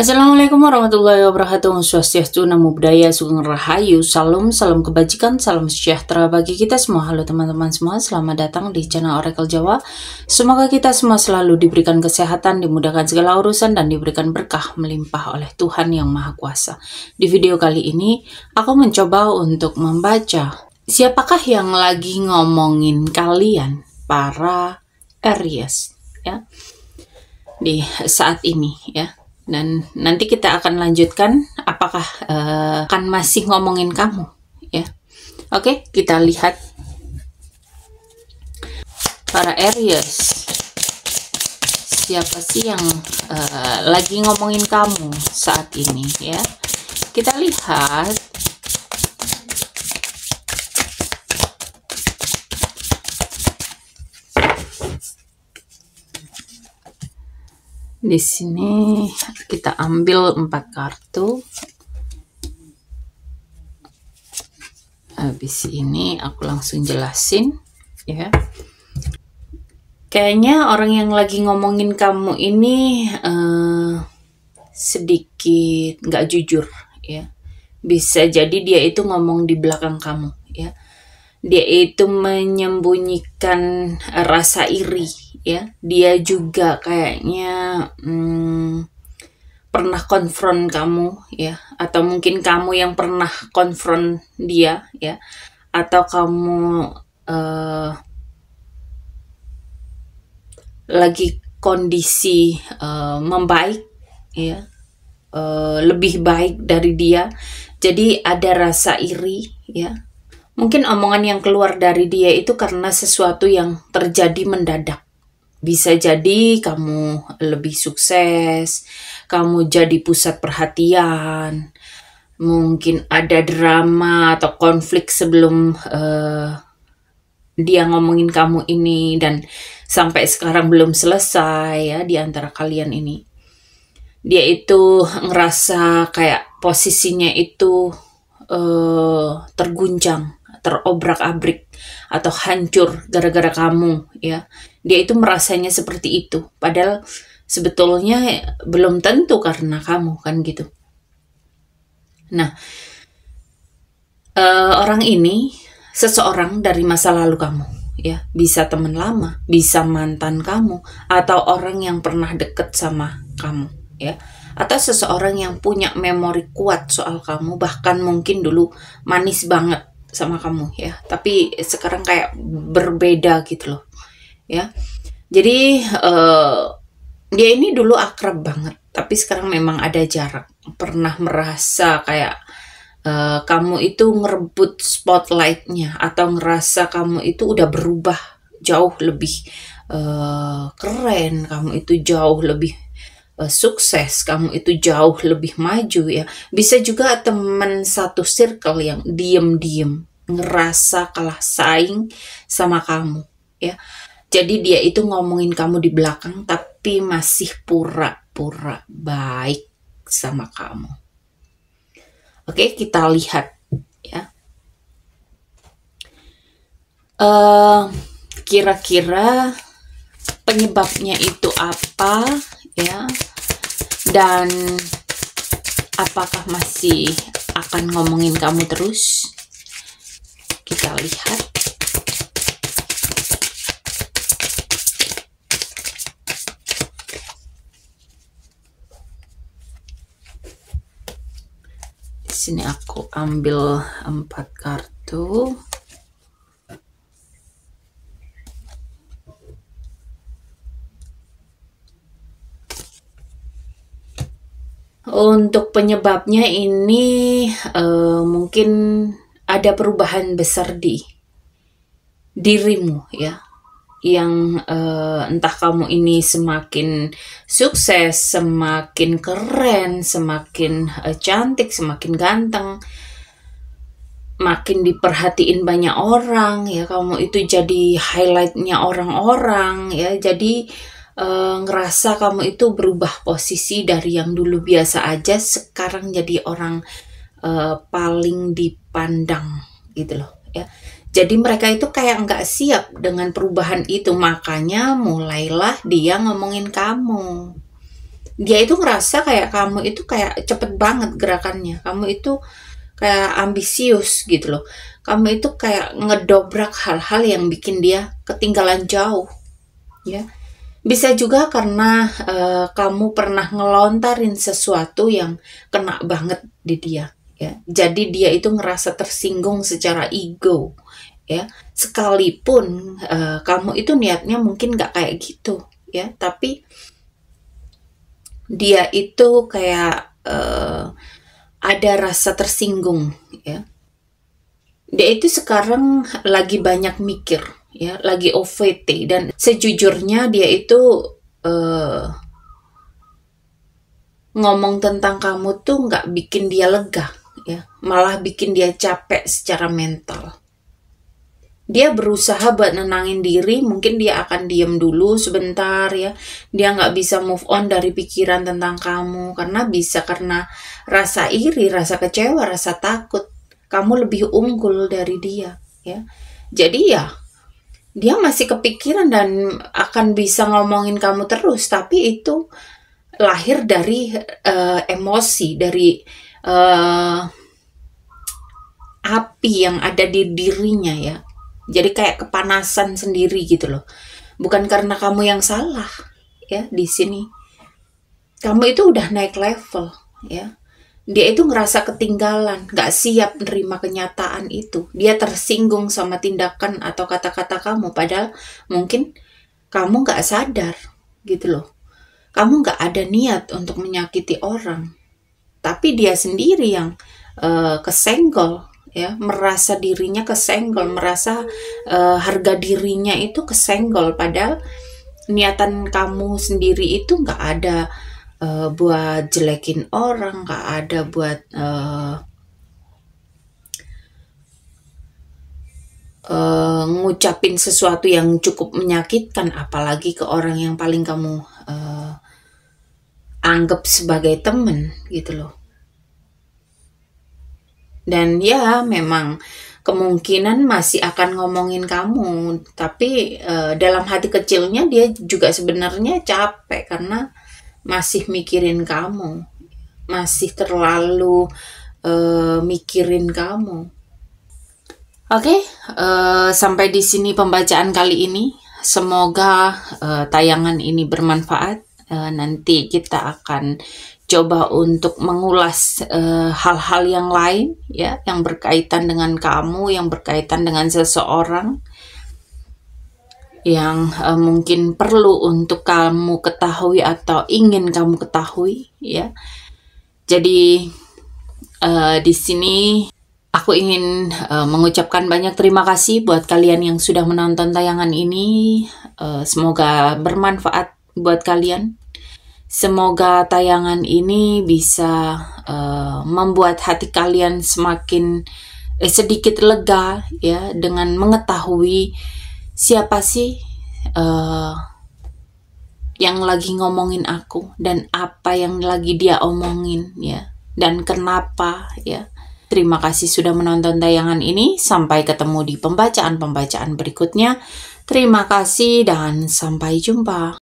Assalamualaikum warahmatullahi wabarakatuh. Swastiastu, Namo Buddhaya, Sugeng Rahayu, Salam, salam kebajikan, salam sejahtera bagi kita semua. Halo teman-teman semua, selamat datang di channel Oracle Jawa. Semoga kita semua selalu diberikan kesehatan, dimudahkan segala urusan, dan diberikan berkah melimpah oleh Tuhan Yang Maha Kuasa. Di video kali ini, aku mencoba untuk membaca siapakah yang lagi ngomongin kalian, para Aries, ya, di saat ini, ya. Dan nanti kita akan lanjutkan apakah akan masih ngomongin kamu, ya. Oke, kita lihat para Aries, siapa sih yang lagi ngomongin kamu saat ini, ya. Kita lihat di sini. Kita ambil 4 kartu. Habis ini aku langsung jelasin, ya. Kayaknya orang yang lagi ngomongin kamu ini sedikit nggak jujur, ya. Bisa jadi dia itu ngomong di belakang kamu, ya. Dia itu menyembunyikan rasa iri, ya. Dia juga kayaknya pernah konfront kamu, ya, atau mungkin kamu yang pernah konfront dia, ya, atau kamu lagi kondisi membaik, ya, lebih baik dari dia, jadi ada rasa iri, ya. Mungkin omongan yang keluar dari dia itu karena sesuatu yang terjadi mendadak. Bisa jadi kamu lebih sukses, kamu jadi pusat perhatian, mungkin ada drama atau konflik sebelum dia ngomongin kamu ini dan sampai sekarang belum selesai, ya, di antara kalian ini. Dia itu ngerasa kayak posisinya itu terguncang, terobrak-abrik, atau hancur gara-gara kamu, ya. Dia itu merasanya seperti itu, padahal sebetulnya belum tentu karena kamu, kan gitu. Nah, orang ini seseorang dari masa lalu kamu, ya. Bisa teman lama, bisa mantan kamu, atau orang yang pernah deket sama kamu, ya. Atau seseorang yang punya memori kuat soal kamu, bahkan mungkin dulu manis banget sama kamu, ya, tapi sekarang kayak berbeda gitu loh, ya. Jadi dia ini dulu akrab banget, tapi sekarang memang ada jarak. Pernah merasa kayak kamu itu ngerebut spotlightnya, atau ngerasa kamu itu udah berubah jauh lebih keren, kamu itu jauh lebih sukses, kamu itu jauh lebih maju, ya. Bisa juga teman satu circle yang diem-diem ngerasa kalah saing sama kamu, ya. Jadi dia itu ngomongin kamu di belakang tapi masih pura-pura baik sama kamu. Oke, kita lihat, ya. Kira-kira penyebabnya itu apa, ya, dan apakah masih akan ngomongin kamu terus? Kita lihat. Di sini aku ambil 4 kartu. Untuk penyebabnya ini mungkin ada perubahan besar di dirimu, ya, yang entah kamu ini semakin sukses, semakin keren, semakin cantik, semakin ganteng, makin diperhatiin banyak orang, ya, kamu itu jadi highlightnya orang-orang, ya. Jadi ngerasa kamu itu berubah posisi dari yang dulu biasa aja, sekarang jadi orang paling dipandang, gitu loh, ya. Jadi mereka itu kayak nggak siap dengan perubahan itu, makanya mulailah dia ngomongin kamu. Dia itu ngerasa kayak kamu itu kayak cepet banget gerakannya, kamu itu kayak ambisius gitu loh. Kamu itu kayak ngedobrak hal-hal yang bikin dia ketinggalan jauh, ya. Bisa juga karena kamu pernah ngelontarin sesuatu yang kena banget di dia, ya. Jadi dia itu ngerasa tersinggung secara ego, ya. Sekalipun kamu itu niatnya mungkin nggak kayak gitu, ya. Tapi dia itu kayak ada rasa tersinggung, ya. Dia itu sekarang lagi banyak mikir, ya, lagi OVT, dan sejujurnya dia itu ngomong tentang kamu tuh nggak bikin dia lega, ya, malah bikin dia capek secara mental. Dia berusaha buat nenangin diri, mungkin dia akan diem dulu sebentar, ya. Dia nggak bisa move on dari pikiran tentang kamu, karena rasa iri, rasa kecewa, rasa takut. Kamu lebih unggul dari dia, ya. Jadi ya, dia masih kepikiran dan akan bisa ngomongin kamu terus, tapi itu lahir dari emosi, dari api yang ada di dirinya, ya. Jadi kayak kepanasan sendiri gitu loh. Bukan karena kamu yang salah, ya, di sini. Kamu itu udah naik level, ya. Dia itu ngerasa ketinggalan, gak siap menerima kenyataan itu. Dia tersinggung sama tindakan atau kata-kata kamu, padahal mungkin kamu gak sadar, gitu loh. Kamu gak ada niat untuk menyakiti orang, tapi dia sendiri yang kesenggol, ya, merasa dirinya kesenggol, merasa harga dirinya itu kesenggol, padahal niatan kamu sendiri itu gak ada buat jelekin orang, gak ada buat ngucapin sesuatu yang cukup menyakitkan, apalagi ke orang yang paling kamu anggap sebagai temen, gitu loh. Dan ya, memang kemungkinan masih akan ngomongin kamu, tapi dalam hati kecilnya dia juga sebenarnya capek karena masih mikirin kamu, masih terlalu mikirin kamu. Oke, sampai di sini pembacaan kali ini. Semoga tayangan ini bermanfaat. Nanti kita akan coba untuk mengulas hal-hal yang lain, ya, yang berkaitan dengan kamu, yang berkaitan dengan seseorang, yang mungkin perlu untuk kamu ketahui atau ingin kamu ketahui, ya. Jadi di sini aku ingin mengucapkan banyak terima kasih buat kalian yang sudah menonton tayangan ini. Semoga bermanfaat buat kalian. Semoga tayangan ini bisa membuat hati kalian semakin sedikit lega, ya, dengan mengetahui siapa sih yang lagi ngomongin aku dan apa yang lagi dia omongin, ya, dan kenapa, ya. Terima kasih sudah menonton tayangan ini. Sampai ketemu di pembacaan-pembacaan berikutnya. Terima kasih dan sampai jumpa.